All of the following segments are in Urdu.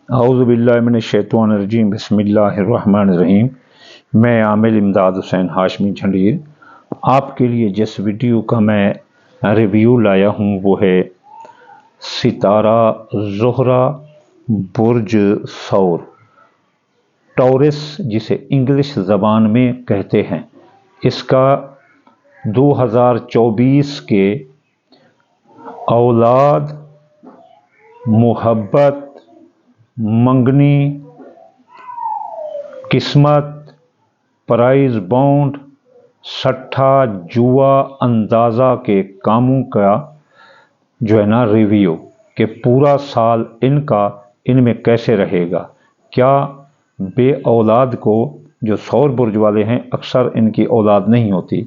اعوذ باللہ من الشیطان الرجیم بسم اللہ الرحمن الرحیم۔ میں عامل امداد حسین ہاشمی جھنڈیر آپ کے لیے جس ویڈیو کا میں ریویو لایا ہوں وہ ہے ستارہ زہرہ برج ثور ٹورس، جسے انگلش زبان میں کہتے ہیں۔ اس کا 2024 کے اولاد، محبت، منگنی، قسمت، پرائز بانڈ، سٹھا، جوا، اندازہ کے کاموں کا ریویو کہ پورا سال ان میں کیسے رہے گا۔ کیا بے اولاد کو، جو ثور برج والے ہیں اکثر ان کی اولاد نہیں ہوتی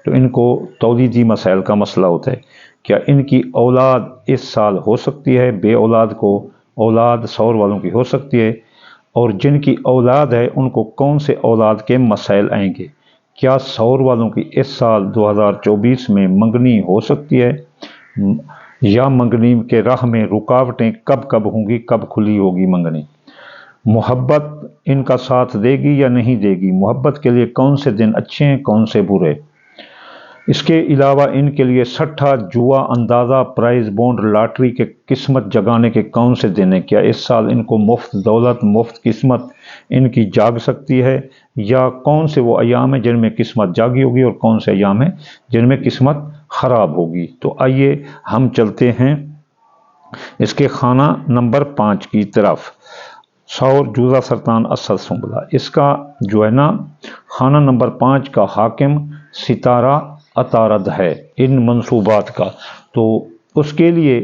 تو ان کو تولیدی مسائل کا مسئلہ ہوتا ہے، کیا ان کی اولاد اس سال ہو سکتی ہے؟ بے اولاد کو اولاد ثور والوں کی ہو سکتی ہے، اور جن کی اولاد ہے ان کو کون سے اولاد کے مسائل آئیں گے؟ کیا ثور والوں کی اس سال 2024 میں منگنی ہو سکتی ہے، یا منگنی کے راہ میں رکاوٹیں کب ہوں گی، کب کھلی ہوگی منگنی؟ محبت ان کا ساتھ دے گی یا نہیں دے گی؟ محبت کے لیے کون سے دن اچھے ہیں، کون سے برے؟ اس کے علاوہ ان کے لیے سٹھا، جوا، اندازہ، پرائز بانڈ، لاٹری کے قسمت جگانے کے کون سے دن ہیں؟ کیا اس سال ان کو مفت دولت، مفت قسمت ان کی جاگ سکتی ہے، یا کون سے وہ ایام ہیں جن میں قسمت جاگی ہوگی اور کون سے ایام ہیں جن میں قسمت خراب ہوگی؟ تو آئیے ہم چلتے ہیں اس کے خانہ نمبر 5 کی طرف۔ ثور، جوزہ، سرطان، اسد، سنبلہ۔ اس کا خانہ نمبر 5 کا حاکم ستارہ عطارد ہے ان منصوبات کا، تو اس کے لیے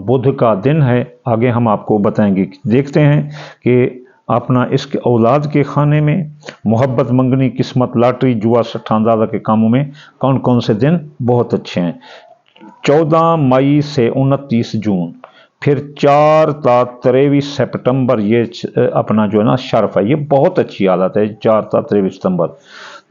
بدھ کا دن ہے۔ آگے ہم آپ کو بتائیں گے۔ دیکھتے ہیں کہ اپنا اس کے اولاد کے خانے میں محبت، منگنی، قسمت، لاٹری، جوا، سٹھا، اندازہ کے کاموں میں کون سے دن بہت اچھے ہیں۔ 14 مئی سے 29 جون، پھر 4 تا 23 سپٹمبر، یہ اپنا شرف ہے، یہ بہت اچھی حالت ہے 4 تا 23 ستمبر۔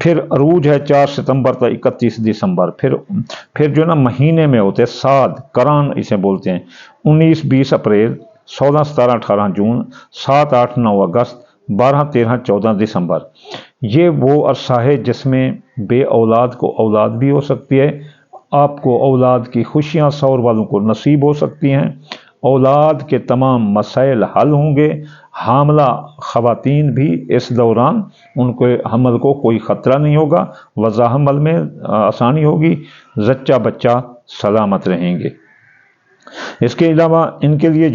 پھر عروج ہے 4 ستمبر تا 31 دسمبر۔ پھر مہینے میں ہوتے ساد، کران اسے بولتے ہیں، 19 20 اپریل، 16 17 18 جون، 7 8 9 اگست، 12 13 14 دسمبر۔ یہ وہ عرصہ ہے جس میں بے اولاد کو اولاد بھی ہو سکتی ہے، آپ کو اولاد کی خوشیاں ثور والوں کو نصیب ہو سکتی ہیں، اولاد کے تمام مسائل حل ہوں گے، حاملہ خواتین بھی اس دوران ان کو حمل کو کوئی خطرہ نہیں ہوگا، وضع حمل میں آسانی ہوگی، زچہ بچہ سلامت رہیں گے۔ اس کے علاوہ ان کے لیے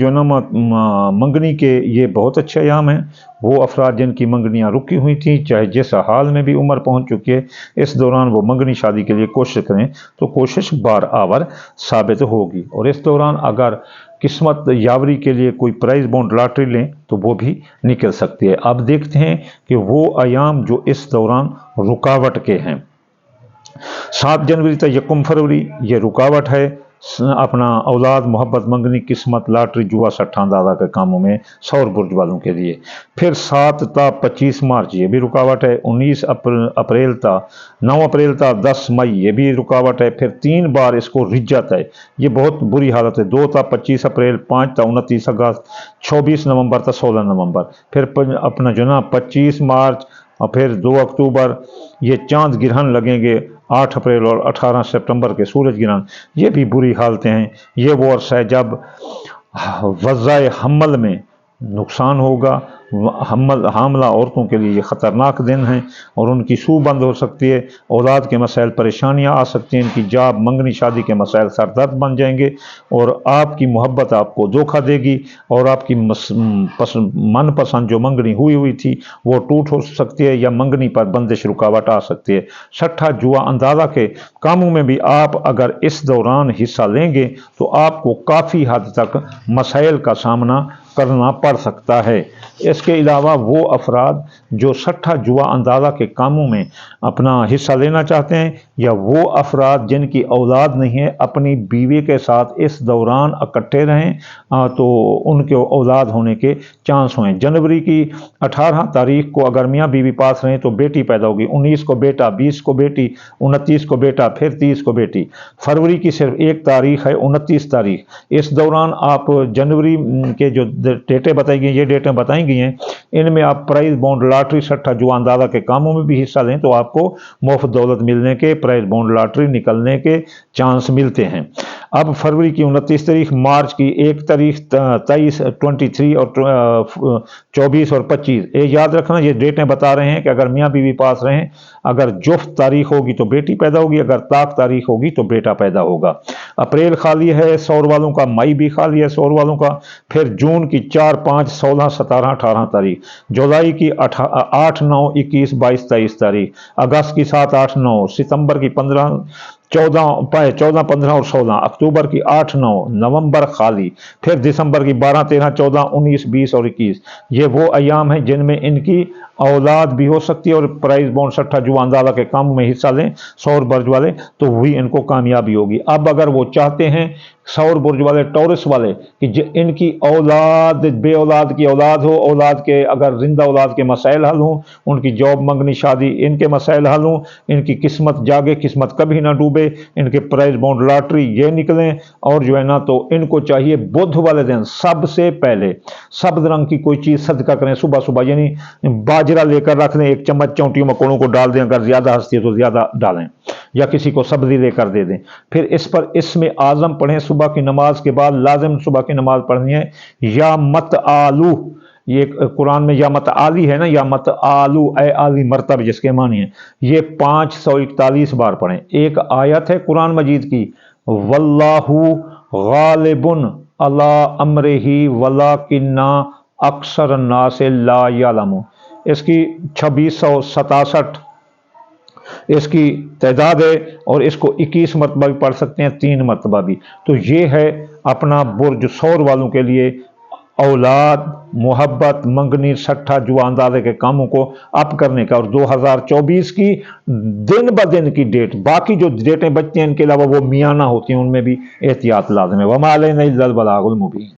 منگنی کے یہ بہت اچھے ایام ہیں۔ وہ افراد جن کی منگنیاں رکی ہوئی تھیں، چاہے جس حال میں بھی عمر پہنچ چکی ہے، اس دوران وہ منگنی شادی کے لیے کوشش کریں تو کوشش بار آور ثابت ہوگی، اور اس دوران اگر قسمت یاوری کے لیے کوئی پرائز بانڈ لاٹری لیں تو وہ بھی نکل سکتی ہے۔ اب دیکھتے ہیں کہ وہ ایام جو اس دوران رکاوٹ کے ہیں۔ 7 جنوری تا 1 فروری یہ رکاوٹ ہے اپنا اولاد، محبت، منگنی، قسمت، لاٹری، جوا، سٹھا، اندازہ کے کاموں میں ثور برج والوں کے لیے۔ پھر 7 تا 25 مارچ یہ بھی رکاوٹ ہے۔ 19 اپریل تا 9 اپریل تا 10 مئی یہ بھی رکاوٹ ہے۔ پھر 3 بار اس کو رجت ہے، یہ بہت بری حالت ہے۔ 2 تا 25 اپریل، 5 تا 29 اگست، 26 نومبر تا 16 نومبر۔ پھر اپنا 25 مارچ اور پھر 2 اکتوبر یہ چاند گرہن لگیں گے، 8 اپریل اور 18 سپٹمبر کے سورج گرہن، یہ بھی بری حالتیں ہیں۔ یہ وہ عرصہ ہے جب وضع حمل میں نقصان ہوگا، حاملہ عورتوں کے لیے یہ خطرناک دن ہیں، اور ان کی سو بند ہو سکتی ہے، اولاد کے مسائل پریشانیاں آ سکتی ہیں، ان کی جاب، منگنی، شادی کے مسائل سردرد بن جائیں گے، اور آپ کی محبت آپ کو دھوکہ دے گی، اور آپ کی من پسند جو منگنی ہوئی تھی وہ ٹوٹ ہو سکتی ہے، یا منگنی پر بندش رکاوٹ آ سکتی ہے۔ سٹھا، جوا، اندازہ کے کاموں میں بھی آپ اگر اس دوران حصہ لیں گے تو آپ کو کافی حد تک مسائل کا سامنا کرنا پڑ سکتا ہے۔ اس کے علاوہ وہ افراد جو سٹھا جوا اندازہ کے کاموں میں اپنا حصہ لینا چاہتے ہیں، یا وہ افراد جن کی اولاد نہیں ہے اپنی بیوی کے ساتھ اس دوران اکٹھے رہیں تو ان کے اولاد ہونے کے چانس ہوئیں۔ جنوری کی 18 تاریخ کو اگر میاں بیوی پاس رہیں تو بیٹی پیدا ہوگی، 19 کو بیٹا، 20 کو بیٹی، 29 کو بیٹا، پھر 30 کو بیٹی۔ فروری کی صرف ایک تاریخ ہے، 29 تاریخ۔ اس دوران آپ جنوری کے جو ڈیٹیں بتائی گئی، یہ ڈیٹیں بتائی گئی ہیں، ان میں آپ پرائز بانڈ لاٹری سٹھا جوا اندازہ کے کاموں میں بھی حصہ لیں تو آپ کو مفت دولت ملنے کے، پرائز بانڈ لاٹری نکلنے کے چانس ملتے ہیں۔ اب فروری کی 29 تاریخ، مارچ کی 1 تاریخ، 23، 23 اور 24 اور 25، یہ یاد رکھنا یہ ڈیٹیں بتا رہے ہیں کہ اگر میاں بیوی پاس رہیں، اگر جفت تاریخ ہوگی تو بیٹی پیدا ہوگی، اگر طاق تاریخ ہوگی تو بیٹا پیدا ہوگا۔ اپریل خالی ہے سور والوں کا، مئی بھی خالی ہے سور والوں کا، پھر جون کی 4، 5، 16، 17، 18 تاریخ، جولائی کی 8، 9، 21، 22، 23 تاریخ، اگست کی 7، 8، 9، ستمبر کی 15، 14، 15 اور 16، اکتوبر کی 8، 9، نومبر خالی، پھر دسمبر کی 12، 13، 14، 19، 20 اور 21۔ یہ وہ ایام ہیں جن میں ان کی اولاد بھی ہو سکتی ہے، اور پرائز بانڈ سٹھا جوا اندازہ کے کاموں میں حصہ لیں سور برج والے تو وہی ان کو کامیابی ہوگی۔ اب اگر وہ چاہتے ہیں سور برج والے، ٹورس والے، کہ ان کی اولاد، بے اولاد کی اولاد ہو، اولاد کے اگر زندہ اولاد کے مسائل حل ہوں، ان کی جاب، منگنی، شادی، ان کے مسائل حل ہوں، ان کی قسمت جاگے، قسمت کبھی نہ ڈوبے، ان کے پرائز بانڈ لاٹری یہ نکلیں، اور جو ہے نا تو ان کو چاہیے بدھ والے دن سب سے پہلے سبز رنگ کی کوئی چیز صدقہ کریں صبح صبح، یعنی باجرہ لے کر رکھ لیں، ایک چمچ چونٹیوں مکوڑوں کو ڈال دیں، اگر زیادہ ہستی ہے تو زیادہ ڈالیں، یا کسی کو سبزی لے کر دے دیں۔ پھر اس پر اسم اعظم پڑھیں، صبح کی نماز کے بعد لازم صبح کی نماز پڑھنی ہے۔ یا مت آلو، یہ قرآن میں یا مت عالی ہے نا، یا مت آلو، اے عالی مرتب جس کے معنی ہیں، یہ 541 بار پڑھیں۔ ایک آیت ہے قرآن مجید کی، واللہ غالب علی امرہ ولکن اکثر الناس لا یعلمون، اس کی 2667 اس کی تعداد ہے، اور اس کو 21 مرتبہ بھی پڑھ سکتے ہیں، 3 مرتبہ بھی۔ تو یہ ہے اپنا برج سور والوں کے لیے اولاد، محبت، منگنی، سٹھا جوا اندازے کے کاموں کو اپ کرنے کا، اور 2024 کی دن بدن کی ڈیٹ، باقی جو ڈیٹیں بچتی ہیں ان کے علاوہ وہ میانہ ہوتی ہیں، ان میں بھی احتیاط لازم ہے۔ وما علینا الا البلاغ المبین۔